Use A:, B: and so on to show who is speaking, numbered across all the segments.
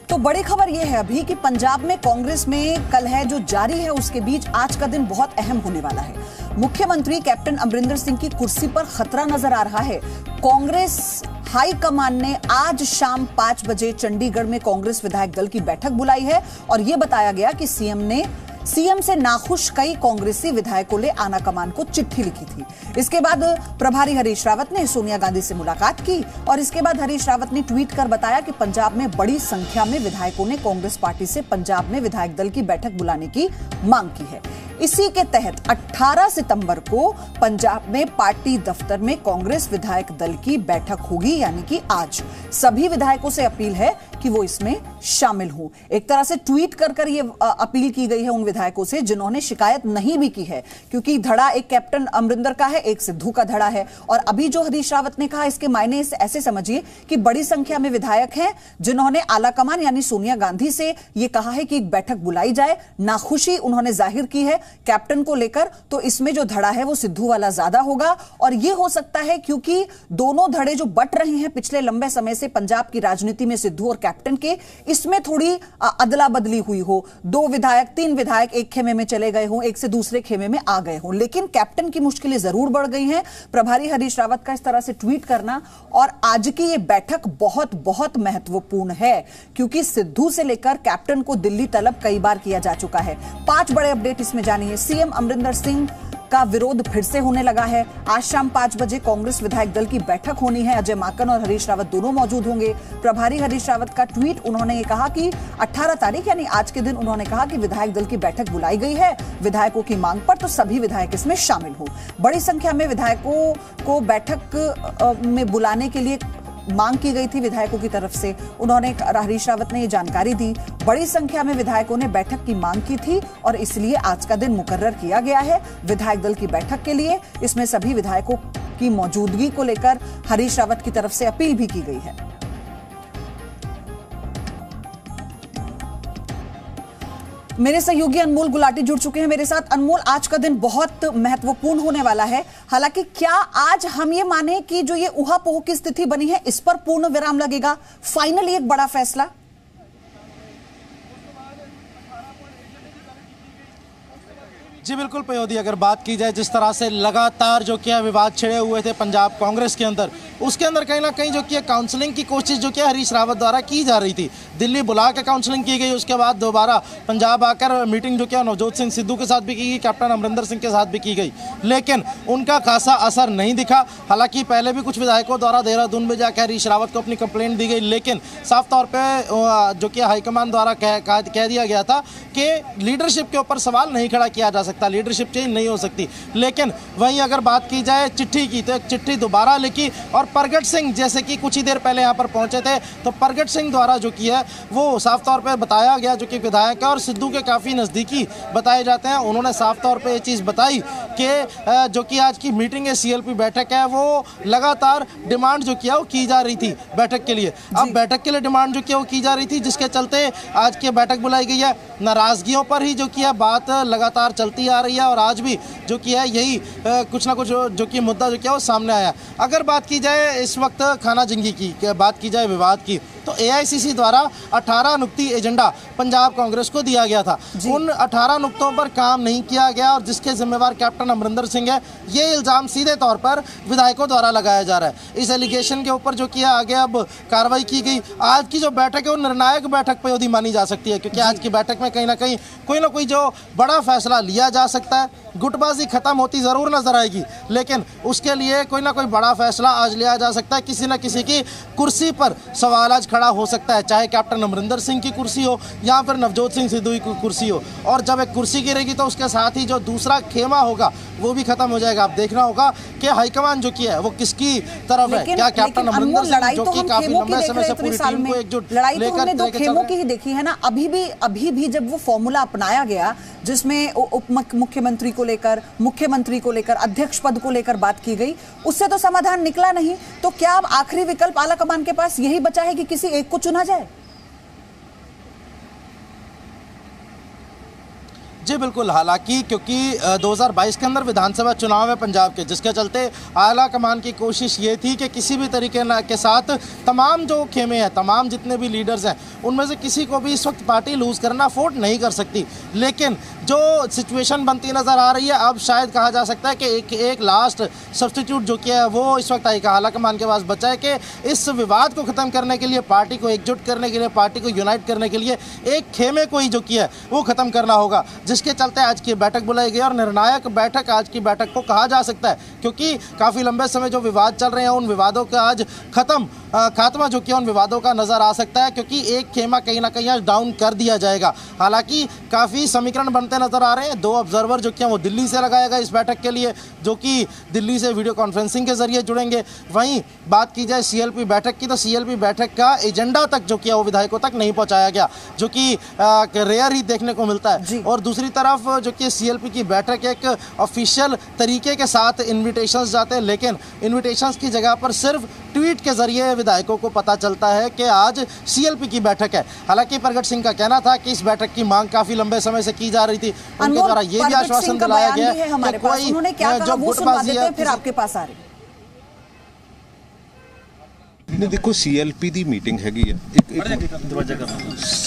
A: तो बड़ी खबर यह है अभी कि पंजाब में कांग्रेस में कल है जो जारी है, उसके बीच आज का दिन बहुत अहम होने वाला है। मुख्यमंत्री कैप्टन अमरिंदर सिंह की कुर्सी पर खतरा नजर आ रहा है। कांग्रेस हाईकमान ने आज शाम 5 बजे चंडीगढ़ में कांग्रेस विधायक दल की बैठक बुलाई है और यह बताया गया कि सीएम से नाखुश कई कांग्रेसी विधायकों ने आना कमान को चिट्ठी लिखी थी। इसके बाद प्रभारी हरीश रावत ने सोनिया गांधी से मुलाकात की और इसके बाद हरीश रावत ने ट्वीट कर बताया कि पंजाब में बड़ी संख्या में विधायकों ने कांग्रेस पार्टी से पंजाब में विधायक दल की बैठक बुलाने की मांग की है। इसी के तहत 18 सितंबर को पंजाब में पार्टी दफ्तर में कांग्रेस विधायक दल की बैठक होगी, यानी कि आज। सभी विधायकों से अपील है कि वो इसमें शामिल हों। एक तरह से ट्वीट कर ये अपील की गई है उन विधायकों से जिन्होंने शिकायत नहीं भी की है, क्योंकि धड़ा एक कैप्टन अमरिंदर का है, एक सिद्धू का धड़ा है। और अभी जो हरीश रावत ने कहा, इसके मायने ऐसे समझिए कि बड़ी संख्या में विधायक हैं जिन्होंने आलाकमान यानी सोनिया गांधी से ये कहा है कि एक बैठक बुलाई जाए। नाखुशी उन्होंने जाहिर की है कैप्टन को लेकर, तो इसमें जो धड़ा है वो सिद्धू वाला ज्यादा होगा। और ये हो सकता है क्योंकि दोनों धड़े जो बट रहे हैं पिछले लंबे समय से पंजाब की राजनीति में, सिद्धू और कैप्टन के, इसमें थोड़ी अदला बदली हुई हो। 2 विधायक 3 विधायक एक खेमे में चले गए हों, एक से दूसरे खेमे में आ गए हों, लेकिन कैप्टन की मुश्किलें जरूर बढ़ गई हैं। प्रभारी हरीश रावत का इस तरह से ट्वीट करना और आज की ये बैठक बहुत बहुत महत्वपूर्ण है, क्योंकि सिद्धू से लेकर कैप्टन को दिल्ली तलब कई बार किया जा चुका है। 5 बड़े अपडेट इसमें जानिए। सीएम अमरिंदर सिंह का विरोध फिर से होने लगा है। आज शाम 5 बजे कांग्रेस विधायक दल की बैठक होनी है। अजय माकन और हरीश रावत दोनों मौजूद होंगे। प्रभारी हरीश रावत का ट्वीट, उन्होंने ये कहा कि 18 तारीख यानी आज के दिन उन्होंने कहा कि विधायक दल की बैठक बुलाई गई है विधायकों की मांग पर, तो सभी विधायक इसमें शामिल हो। बड़ी संख्या में विधायकों को बैठक में बुलाने के लिए मांग की गई थी विधायकों की तरफ से। हरीश रावत ने यह जानकारी दी। बड़ी संख्या में विधायकों ने बैठक की मांग की थी और इसलिए आज का दिन मुकर्रर किया गया है विधायक दल की बैठक के लिए। इसमें सभी विधायकों की मौजूदगी को लेकर हरीश रावत की तरफ से अपील भी की गई है। मेरे सहयोगी अनमोल गुलाटी जुड़ चुके हैं मेरे साथ। अनमोल, आज का दिन बहुत महत्वपूर्ण होने वाला है। हालांकि क्या आज हम ये माने कि जो ये ऊहापोह की स्थिति बनी है इस पर पूर्ण विराम लगेगा? फाइनली एक बड़ा फैसला।
B: जी बिल्कुल पयोधी, अगर बात की जाए जिस तरह से लगातार जो किया विवाद छिड़े हुए थे पंजाब कांग्रेस के अंदर, उसके अंदर कहीं ना कहीं जो किया काउंसलिंग की कोशिश जो किया हरीश रावत द्वारा की जा रही थी। दिल्ली बुला के काउंसलिंग की गई, उसके बाद दोबारा पंजाब आकर मीटिंग जो किया नवजोत सिंह सिद्धू के साथ भी की गई, कैप्टन अमरिंदर सिंह के साथ भी की गई, लेकिन उनका खासा असर नहीं दिखा। हालांकि पहले भी कुछ विधायकों द्वारा देहरादून में जाकर हरीश रावत को अपनी कंप्लेंट दी गई, लेकिन साफ तौर पर जो कि हाईकमान द्वारा कह दिया गया था कि लीडरशिप के ऊपर सवाल नहीं खड़ा किया जा सकता, लीडरशिप चेंज नहीं हो सकती। लेकिन वहीं अगर बात की जाए चिट्ठी की, तो एक चिट्ठी दोबारा लिखी और प्रगट सिंह, जैसे कि कुछ ही देर पहले यहाँ पर पहुंचे थे, तो प्रगट सिंह द्वारा जो किया वो साफ तौर पे बताया गया, जो कि विधायक है और सिद्धू के काफ़ी नज़दीकी बताए जाते हैं। उन्होंने साफ तौर पे ये चीज़ बताई कि जो कि आज की मीटिंग है, सीएलपी बैठक है, वो लगातार डिमांड जो किया वो की जा रही थी बैठक के लिए। अब बैठक के लिए डिमांड जो किया वो की जा रही थी, जिसके चलते आज की बैठक बुलाई गई है। नाराज़गियों पर ही जो किया बात लगातार चलती आ रही है और आज भी जो किया है यही कुछ ना कुछ जो कि मुद्दा जो किया वो सामने आया। अगर बात की जाए इस वक्त खाना जंगी की, बात की जाए विवाद की, तो एआईसीसी द्वारा 18 नुक्ती एजेंडा पंजाब कांग्रेस को दिया गया था। उन 18 नुक्तों पर काम नहीं किया गया और जिसके जिम्मेवार कैप्टन अमरिंदर सिंह है, ये इल्ज़ाम सीधे तौर पर विधायकों द्वारा लगाया जा रहा है। इस एलिगेशन के ऊपर जो किया आगे अब कार्रवाई की गई। आज की जो बैठक है वो निर्णायक बैठक पयोधी मानी जा सकती है, क्योंकि आज की बैठक में कहीं ना कहीं कोई ना कोई जो बड़ा फैसला लिया जा सकता है। गुटबाजी खत्म होती ज़रूर नजर आएगी, लेकिन उसके लिए कोई ना कोई बड़ा फैसला आज लिया जा सकता है। किसी न किसी की कुर्सी पर सवाल आज खड़ा हो सकता है, चाहे कैप्टन अमरिंदर सिंह की कुर्सी हो या फिर नवजोत सिंह सिद्धू की कुर्सी हो। और जब एक कुर्सी गिरेगी तो उसके साथ ही जो दूसरा खेमा होगा वो भी खत्म हो जाएगा। अब देखना होगा कि हाईकमान जो किया है वो किसकी तरफ है। क्या कैप्टन अमरिंदर सिंह जो कि काफी लंबे समय से पूरी टीम को एकजुट
A: लेकर दो खेमों की ही देखी है ना। अभी भी जब वो फॉर्मूला अपनाया गया जिसमें उप मुख्यमंत्री को लेकर, मुख्यमंत्री को लेकर, अध्यक्ष पद को लेकर बात की गई, उससे तो समाधान निकला नहीं। तो क्या अब आखिरी विकल्प आलाकमान के पास यही बचा है कि किसी एक को चुना जाए?
B: जी बिल्कुल, हालांकि क्योंकि 2022 के अंदर विधानसभा चुनाव है पंजाब के, जिसके चलते आला कमान की कोशिश ये थी कि किसी भी तरीके के साथ तमाम जो खेमे हैं, तमाम जितने भी लीडर्स हैं, उनमें से किसी को भी इस वक्त पार्टी लूज़ करना अफोर्ड नहीं कर सकती। लेकिन जो सिचुएशन बनती नज़र आ रही है, अब शायद कहा जा सकता है कि एक लास्ट सब्स्टिट्यूट जो किया है वो इस वक्त आला कमान के पास बचा है कि इस विवाद को ख़त्म करने के लिए, पार्टी को एकजुट करने के लिए, पार्टी को यूनाइट करने के लिए एक खेमे को ही जो किया है वो ख़त्म करना होगा, जिसके चलते आज की बैठक बुलाई गई और निर्णायक बैठक आज की बैठक को कहा जा सकता है, क्योंकि काफ़ी लंबे समय जो विवाद चल रहे हैं उन विवादों का आज खात्मा जो किया उन विवादों का नज़र आ सकता है, क्योंकि एक खेमा कहीं ना कहीं आज डाउन कर दिया जाएगा। हालांकि काफ़ी समीकरण बनते नज़र आ रहे हैं। 2 ऑब्जर्वर जो किया वो दिल्ली से लगाया गया इस बैठक के लिए, जो कि दिल्ली से वीडियो कॉन्फ्रेंसिंग के जरिए जुड़ेंगे। वहीं बात की जाए CLP बैठक की, तो CLP बैठक का एजेंडा तक जो किया वो विधायकों तक नहीं पहुँचाया गया, जो कि रेयर ही देखने को मिलता है। और दूसरी तरफ जो कि CLP की बैठक एक ऑफिशियल तरीके के साथ इन्विटेशंस जाते हैं, लेकिन इन्विटेशंस की जगह पर सिर्फ ट्वीट के जरिए विधायकों को पता चलता है कि आज CLP की बैठक है। हालांकि प्रगट सिंह का कहना था कि इस बैठक की मांग काफी लंबे समय से की जा रही थी। उनके द्वारा ये भी आश्वासन दिलाया गया कि कोई जो गुटबाजी है,
A: फिर आपके पास आ रही
C: नहीं, देखो CLP ਦੀ ਮੀਟਿੰਗ ਹੈਗੀ ਆ,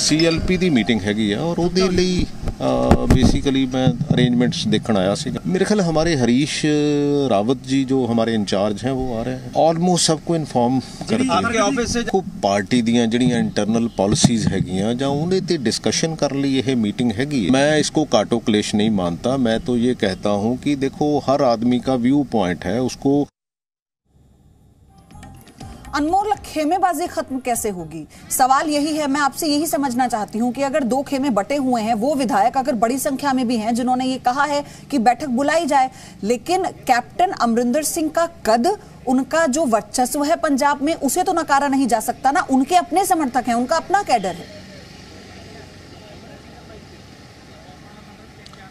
C: CLP ਦੀ ਮੀਟਿੰਗ ਹੈਗੀ ਆ और ਉਹਦੇ ਲਈ बेसिकली मैं अरेंजमेंट्स देखने आया सी। मेरे ख्याल हमारे हरीश रावत जी जो हमारे इंचार्ज हैं वो आ रहे हैं, ऑलमोस्ट सबको इन्फॉर्म करके को पार्टी ਦੀਆਂ ਜਿਹੜੀਆਂ इंटरनल पॉलिसीज हैगियां ਜਾਂ ਉਹਦੇ ਤੇ डिस्कशन ਕਰਨ ਲਈ ਇਹ मीटिंग हैगी। मैं इसको काटो क्लेश नहीं मानता, मैं तो ये कहता हूँ कि देखो हर आदमी का व्यू पॉइंट है, उसको
A: अनमोल खेमेबाजी खत्म कैसे होगी? सवाल यही है, मैं आपसे यही समझना चाहती हूं कि अगर 2 खेमे बटे हुए हैं, वो विधायक अगर बड़ी संख्या में भी हैं जिन्होंने ये कहा है कि बैठक बुलाई जाए, लेकिन कैप्टन अमरिंदर सिंह का कद, उनका जो वर्चस्व है पंजाब में, उसे तो नकारा नहीं जा सकता ना। उनके अपने समर्थक हैं, उनका अपना कैडर है।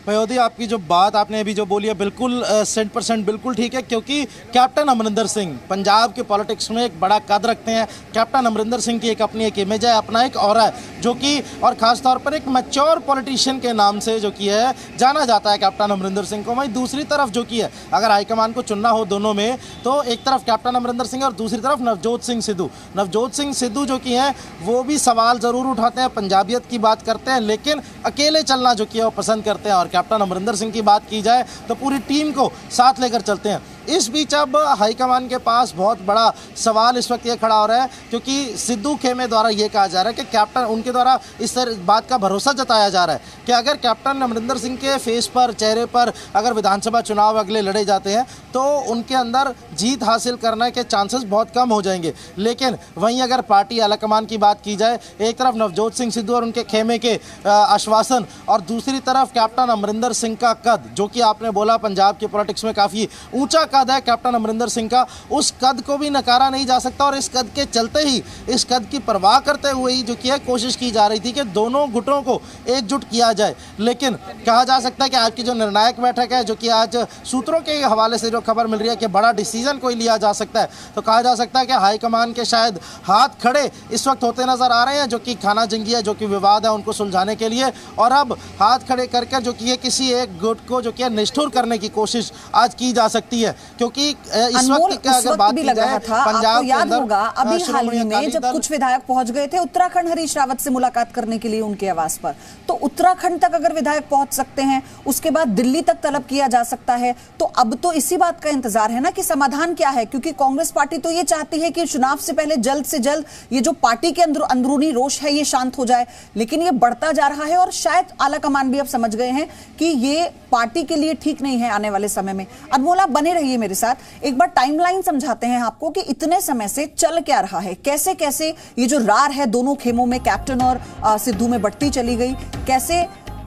B: पयोधी, आपकी जो बात आपने अभी जो बोली है बिल्कुल 100% बिल्कुल ठीक है, क्योंकि कैप्टन अमरिंदर सिंह पंजाब के पॉलिटिक्स में एक बड़ा कद रखते हैं। कैप्टन अमरिंदर सिंह की एक अपनी एक इमेज है, अपना एक ऑरा है, जो कि और ख़ास तौर पर एक मैच्योर पॉलिटिशियन के नाम से जो कि है जाना जाता है कैप्टन अमरिंदर सिंह को। वहीं दूसरी तरफ जो कि है, अगर हाईकमान को चुनना हो दोनों में, तो एक तरफ कैप्टन अमरिंदर सिंह और दूसरी तरफ नवजोत सिंह सिद्धू। नवजोत सिंह सिद्धू जो कि हैं वो भी सवाल ज़रूर उठाते हैं, पंजाबियत की बात करते हैं, लेकिन अकेले चलना जो कि है वो पसंद करते हैं। और कैप्टन अमरिंदर सिंह की बात की जाए तो पूरी टीम को साथ लेकर चलते हैं। इस बीच अब हाईकमान के पास बहुत बड़ा सवाल इस वक्त ये खड़ा हो रहा है, क्योंकि सिद्धू खेमे द्वारा ये कहा जा रहा है कि कैप्टन, उनके द्वारा इस बात का भरोसा जताया जा रहा है कि अगर कैप्टन अमरिंदर सिंह के फेस पर, चेहरे पर अगर विधानसभा चुनाव अगले लड़े जाते हैं तो उनके अंदर जीत हासिल करने के चांसेस बहुत कम हो जाएंगे। लेकिन वहीं अगर पार्टी आलाकमान की बात की जाए, एक तरफ नवजोत सिंह सिद्धू और उनके खेमे के आश्वासन, और दूसरी तरफ कैप्टन अमरिंदर सिंह का कद, जो कि आपने बोला पंजाब के पॉलिटिक्स में काफ़ी ऊंचा कद है कैप्टन अमरिंदर सिंह का, उस कद को भी नकारा नहीं जा सकता। और इस कद के चलते ही, इस कद की परवाह करते हुए ही जो कि है कोशिश की जा रही थी कि दोनों गुटों को एकजुट किया जाए। लेकिन कहा जा सकता है कि आज की जो निर्णायक बैठक है, जो कि आज सूत्रों के हवाले से जो खबर मिल रही है कि बड़ा डिसीजन कोई लिया जा सकता है, तो कहा जा सकता है कि हाईकमान के शायद हाथ खड़े इस वक्त होते नजर आ रहे हैं, जो कि खाना जंगी है, जो कि विवाद है, उनको सुलझाने के लिए। और अब हाथ खड़े करके जो कि किसी एक गुट को जो कि निष्ठुर करने की कोशिश आज की जा सकती है, क्योंकि इस वक्त की अगर बात की जाए पंजाब के अंदर,
A: होगा अभी हाल ही में जब कुछ विधायक पहुंच गए थे उत्तराखंड हरीश रावत से मुलाकात करने के लिए उनके आवास पर, तो उत्तराखंड तक अगर विधायक पहुंच सकते हैं, उसके बाद दिल्ली तक तलब किया जा सकता है। तो अब तो इसी बात का इंतजार है ना कि समाधान क्या है, क्योंकि कांग्रेस पार्टी तो ये चाहती है कि चुनाव से पहले जल्द से जल्द ये जो पार्टी के अंदरूनी रोष है ये शांत हो जाए, लेकिन ये बढ़ता जा रहा है और शायद आलाकमान भी अब समझ गए हैं कि ये पार्टी के लिए ठीक नहीं है आने वाले समय में। अनमोल, आप बने रहिए मेरे साथ, एक बार टाइमलाइन समझाते हैं आपको कि इतने समय से चल क्या रहा है, कैसे कैसे ये जो रार है दोनों खेमों में, कैप्टन और सिद्धू में बढ़ती चली गई, कैसे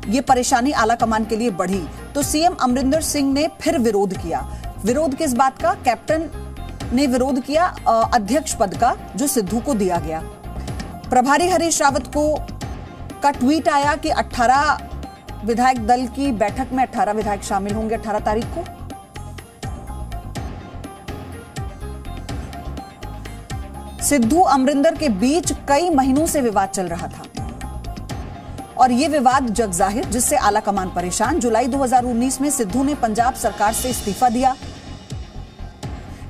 A: ये परेशानी आलाकमान के लिए बढ़ी। तो सीएम अमरिंदर सिंह ने फिर विरोध किया। विरोध किस बात का? कैप्टन ने विरोध किया अध्यक्ष पद का जो सिद्धू को दिया गया। प्रभारी हरीश रावत का ट्वीट आया कि 18 विधायक दल की बैठक में 18 विधायक शामिल होंगे 18 तारीख को। सिद्धू अमरिंदर के बीच कई महीनों से विवाद चल रहा था और ये विवाद जग जाहिर, जिससे आला कमान परेशान। जुलाई 2019 में सिद्धू ने पंजाब सरकार से इस्तीफा दिया।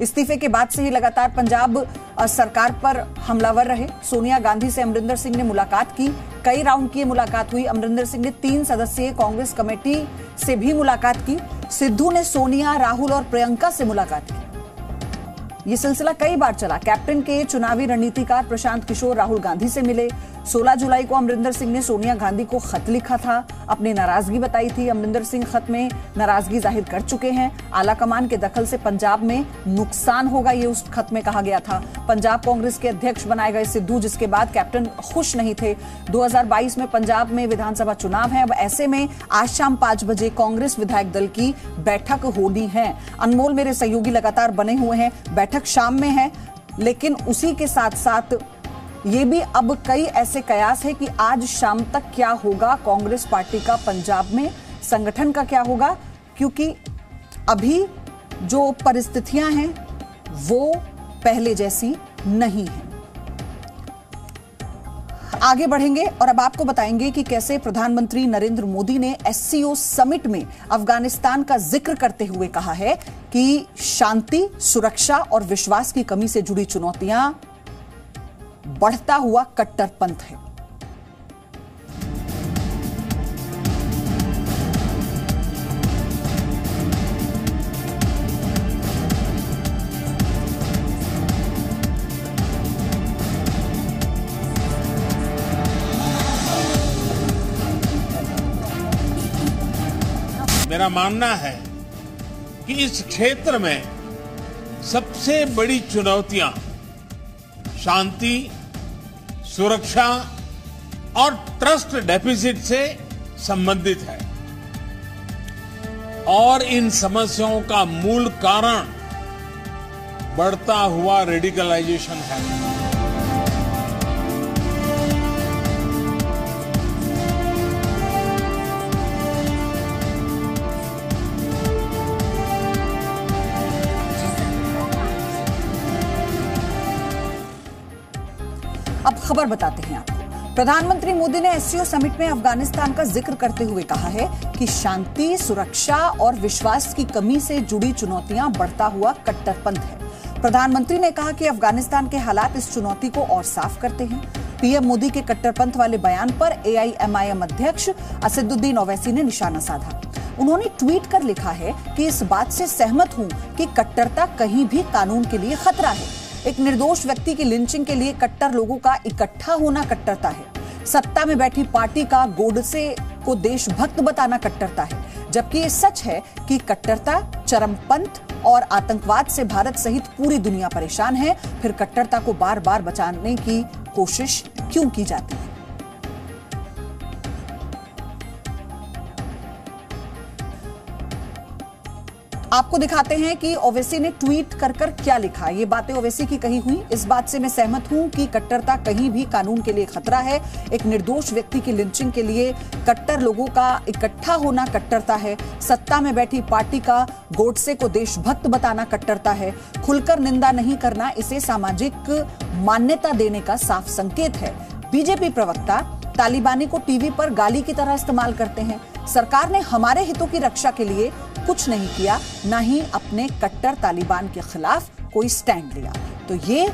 A: इस्तीफे के बाद से ही लगातार पंजाब सरकार पर हमलावर रहे। सोनिया गांधी से अमरिंदर सिंह ने मुलाकात की, कई राउंड की मुलाकात हुई। अमरिंदर सिंह ने 3 सदस्यीय कांग्रेस कमेटी से भी मुलाकात की। सिद्धू ने सोनिया, राहुल और प्रियंका से मुलाकात की। ये सिलसिला कई बार चला। कैप्टन के चुनावी रणनीतिकार प्रशांत किशोर राहुल गांधी से मिले। 16 जुलाई को अमरिंदर सिंह ने सोनिया गांधी को खत लिखा था, अपनी नाराजगी बताई थी। अमरिंदर सिंह खत में नाराजगी जाहिर कर चुके हैं। आला कमान के दखल से पंजाब में नुकसान होगा, ये उस खत में कहा गया था। पंजाब कांग्रेस के अध्यक्ष बनाए गए सिद्धू, जिसके बाद कैप्टन खुश नहीं थे। 2022 में पंजाब में विधानसभा चुनाव है। अब ऐसे में आज शाम 5 बजे कांग्रेस विधायक दल की बैठक होनी है। अनमोल मेरे सहयोगी लगातार बने हुए हैं। बैठक शाम में है, लेकिन उसी के साथ साथ ये भी अब कई ऐसे कयास है कि आज शाम तक क्या होगा कांग्रेस पार्टी का पंजाब में, संगठन का क्या होगा, क्योंकि अभी जो परिस्थितियां हैं वो पहले जैसी नहीं है। आगे बढ़ेंगे और अब आपको बताएंगे कि कैसे प्रधानमंत्री नरेंद्र मोदी ने एससीओ समिट में अफगानिस्तान का जिक्र करते हुए कहा है कि शांति, सुरक्षा और विश्वास की कमी से जुड़ी चुनौतियां बढ़ता हुआ कट्टरपंथ है।
D: मेरा मानना है कि इस क्षेत्र में सबसे बड़ी चुनौतियां शांति, सुरक्षा और ट्रस्ट डेफिसिट से संबंधित है और इन समस्याओं का मूल कारण बढ़ता हुआ रेडिकलाइजेशन है।
A: अब खबर बताते हैं आपको। प्रधानमंत्री मोदी ने एससीओ समिट में अफगानिस्तान का जिक्र करते हुए कहा है कि शांति, सुरक्षा और विश्वास की कमी से जुड़ी चुनौतियां बढ़ता हुआ कट्टरपंथ है। प्रधानमंत्री ने कहा कि अफगानिस्तान के हालात इस चुनौती को और साफ करते हैं। पीएम मोदी के कट्टरपंथ वाले बयान पर एआईएमआईएम अध्यक्ष असदुद्दीन ओवैसी ने निशाना साधा। उन्होंने ट्वीट कर लिखा है कि इस बात से सहमत हूं कि कट्टरता कहीं भी कानून के लिए खतरा है। एक निर्दोष व्यक्ति की लिंचिंग के लिए कट्टर लोगों का इकट्ठा होना कट्टरता है। सत्ता में बैठी पार्टी का गोडसे को देशभक्त बताना कट्टरता है। जबकि ये सच है कि कट्टरता, चरमपंथ और आतंकवाद से भारत सहित पूरी दुनिया परेशान है, फिर कट्टरता को बार बार बचाने की कोशिश क्यों की जाती है? आपको दिखाते हैं कि ओवैसी ने ट्वीट कर क्या लिखा। ये बातें ओवैसी की कही हुई। इस बात से मैं सहमत हूं कि कट्टरता कहीं भी कानून के लिए खतरा है। एक निर्दोष व्यक्ति की लिंचिंग के लिए कट्टर लोगों का इकट्ठा होना कट्टरता है। सत्ता में बैठी पार्टी का गोडसे को देशभक्त बताना कट्टरता है। खुलकर निंदा नहीं करना इसे सामाजिक मान्यता देने का साफ संकेत है। बीजेपी प्रवक्ता तालिबानी को टीवी पर गाली की तरह इस्तेमाल करते हैं। सरकार ने हमारे हितों की रक्षा के लिए कुछ नहीं किया, ना ही अपने कट्टर तालिबान के खिलाफ कोई स्टैंड लिया। तो ये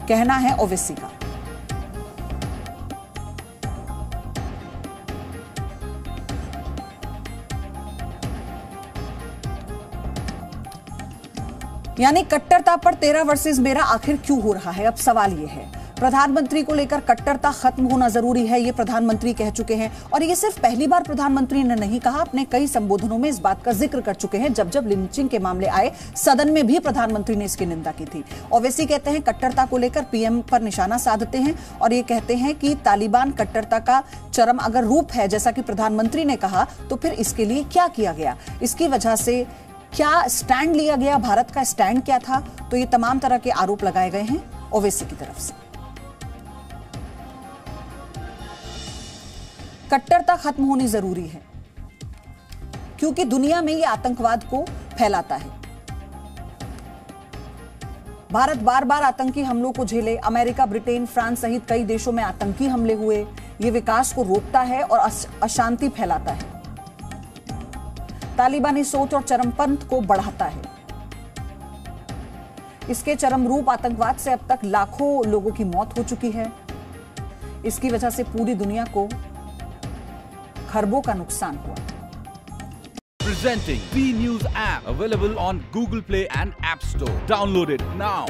A: कहना है ओवैसी का। यानी कट्टरता पर तेरा वर्सेस मेरा आखिर क्यों हो रहा है? अब सवाल यह है। प्रधानमंत्री को लेकर कट्टरता खत्म होना जरूरी है, ये प्रधानमंत्री कह चुके हैं। और ये सिर्फ पहली बार प्रधानमंत्री ने नहीं कहा, अपने कई संबोधनों में इस बात का जिक्र कर चुके हैं। जब जब लिंचिंग के मामले आए, सदन में भी प्रधानमंत्री ने इसकी निंदा की थी। ओवैसी कहते हैं कट्टरता को लेकर पीएम पर निशाना साधते हैं और ये कहते हैं कि तालिबान कट्टरता का चरम अगर रूप है, जैसा कि प्रधानमंत्री ने कहा, तो फिर इसके लिए क्या किया गया, इसकी वजह से क्या स्टैंड लिया गया, भारत का स्टैंड क्या था? तो ये तमाम तरह के आरोप लगाए गए हैं ओवैसी की तरफ से। कट्टरता खत्म होनी जरूरी है क्योंकि दुनिया में ये आतंकवाद को फैलाता है। भारत बार बार आतंकी हमलों को झेले, अमेरिका, ब्रिटेन, फ्रांस सहित कई देशों में आतंकी हमले हुए। ये विकास को रोकता है और अशांति फैलाता है। तालिबानी सोच और चरमपंथ को बढ़ाता है। इसके चरम रूप आतंकवाद से अब तक लाखों लोगों की मौत हो चुकी है। इसकी वजह से पूरी दुनिया को खरबों का नुकसान हुआ।
E: Presenting B News app, available on Google Play and App Store. Download it now.